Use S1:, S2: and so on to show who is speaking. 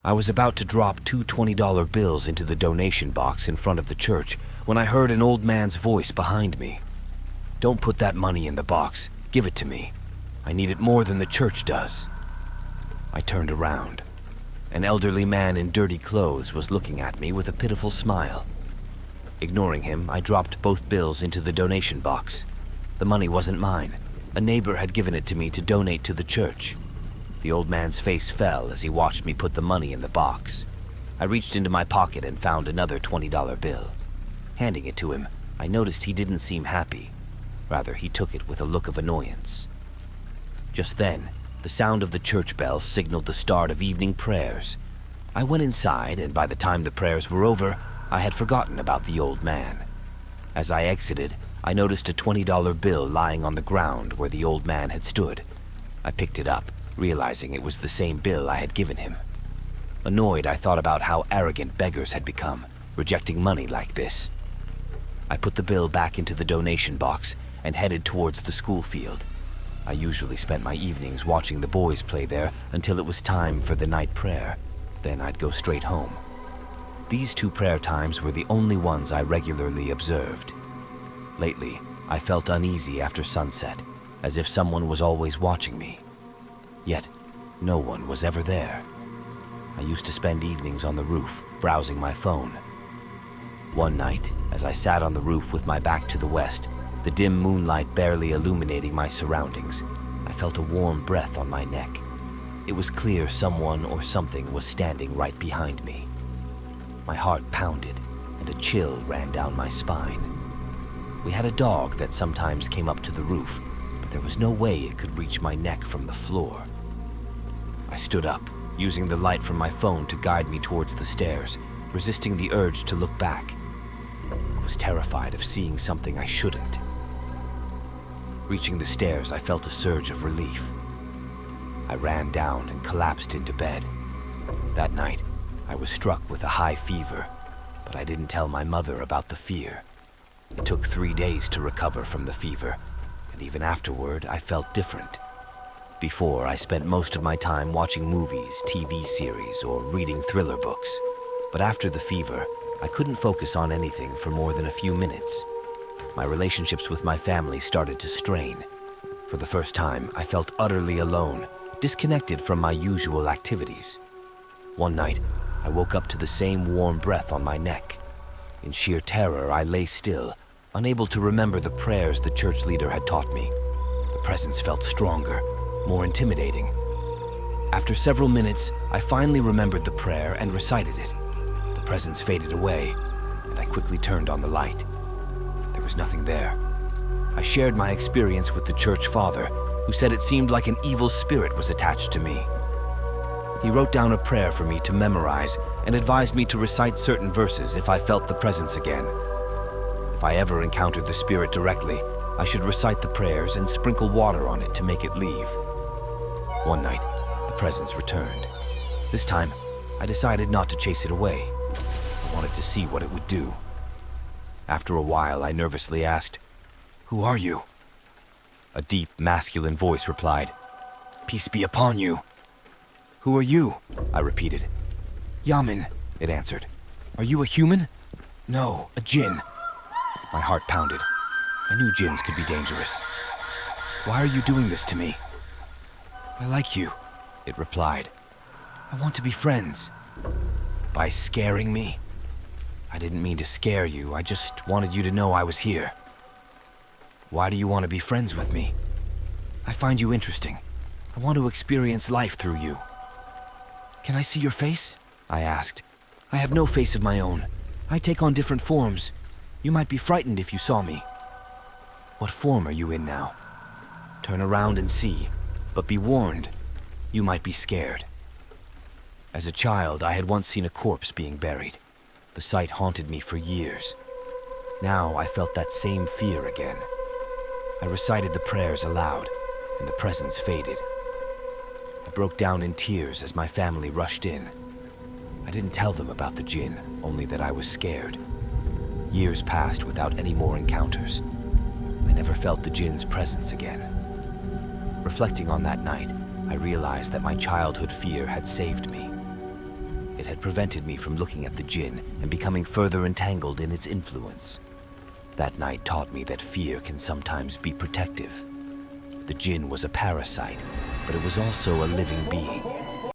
S1: I was about to drop two $20 bills into the donation box in front of the church when I heard an old man's voice behind me. "Don't put that money in the box. Give it to me. I need it more than the church does." I turned around. An elderly man in dirty clothes was looking at me with a pitiful smile. Ignoring him, I dropped both bills into the donation box. The money wasn't mine. A neighbor had given it to me to donate to the church. The old man's face fell as he watched me put the money in the box. I reached into my pocket and found another $20 bill. Handing it to him, I noticed he didn't seem happy. Rather, he took it with a look of annoyance. Just then, the sound of the church bells signaled the start of evening prayers. I went inside, and by the time the prayers were over, I had forgotten about the old man. As I exited, I noticed a $20 bill lying on the ground where the old man had stood. I picked it up, realizing it was the same bill I had given him. Annoyed, I thought about how arrogant beggars had become, rejecting money like this. I put the bill back into the donation box and headed towards the school field. I usually spent my evenings watching the boys play there until it was time for the night prayer. Then I'd go straight home. These two prayer times were the only ones I regularly observed. Lately, I felt uneasy after sunset, as if someone was always watching me. Yet, no one was ever there. I used to spend evenings on the roof, browsing my phone. One night, as I sat on the roof with my back to the west, the dim moonlight barely illuminating my surroundings, I felt a warm breath on my neck. It was clear someone or something was standing right behind me. My heart pounded, and a chill ran down my spine. We had a dog that sometimes came up to the roof, but there was no way it could reach my neck from the floor. I stood up, using the light from my phone to guide me towards the stairs, resisting the urge to look back. I was terrified of seeing something I shouldn't. Reaching the stairs, I felt a surge of relief. I ran down and collapsed into bed. That night, I was struck with a high fever, but I didn't tell my mother about the fear. It took 3 days to recover from the fever, and even afterward, I felt different. Before, I spent most of my time watching movies, TV series, or reading thriller books. But after the fever, I couldn't focus on anything for more than a few minutes. My relationships with my family started to strain. For the first time, I felt utterly alone, disconnected from my usual activities. One night, I woke up to the same warm breath on my neck. In sheer terror, I lay still, unable to remember the prayers the church leader had taught me. The presence felt stronger, more intimidating. After several minutes, I finally remembered the prayer and recited it. The presence faded away, and I quickly turned on the light. There was nothing there. I shared my experience with the church father, who said it seemed like an evil spirit was attached to me. He wrote down a prayer for me to memorize and advised me to recite certain verses if I felt the presence again. If I ever encountered the spirit directly, I should recite the prayers and sprinkle water on it to make it leave. One night, the presence returned. This time, I decided not to chase it away. I wanted to see what it would do. After a while, I nervously asked, "Who are you?" A deep, masculine voice replied, "Peace be upon you." "Who are you?" I repeated. "Yamin," it answered. "Are you a human?" "No, a jinn." My heart pounded. I knew jinns could be dangerous. "Why are you doing this to me?" "I like you," it replied. "I want to be friends." "By scaring me?" "I didn't mean to scare you. I just wanted you to know I was here." "Why do you want to be friends with me?" "I find you interesting. I want to experience life through you." "Can I see your face?" I asked. "I have no face of my own. I take on different forms. You might be frightened if you saw me." "What form are you in now?" "Turn around and see, but be warned, you might be scared." As a child, I had once seen a corpse being buried. The sight haunted me for years. Now I felt that same fear again. I recited the prayers aloud, and the presence faded. I broke down in tears as my family rushed in. I didn't tell them about the jinn, only that I was scared. Years passed without any more encounters. I never felt the jinn's presence again. Reflecting on that night, I realized that my childhood fear had saved me. had prevented me from looking at the jinn and becoming further entangled in its influence. That night taught me that fear can sometimes be protective. The jinn was a parasite, but it was also a living being.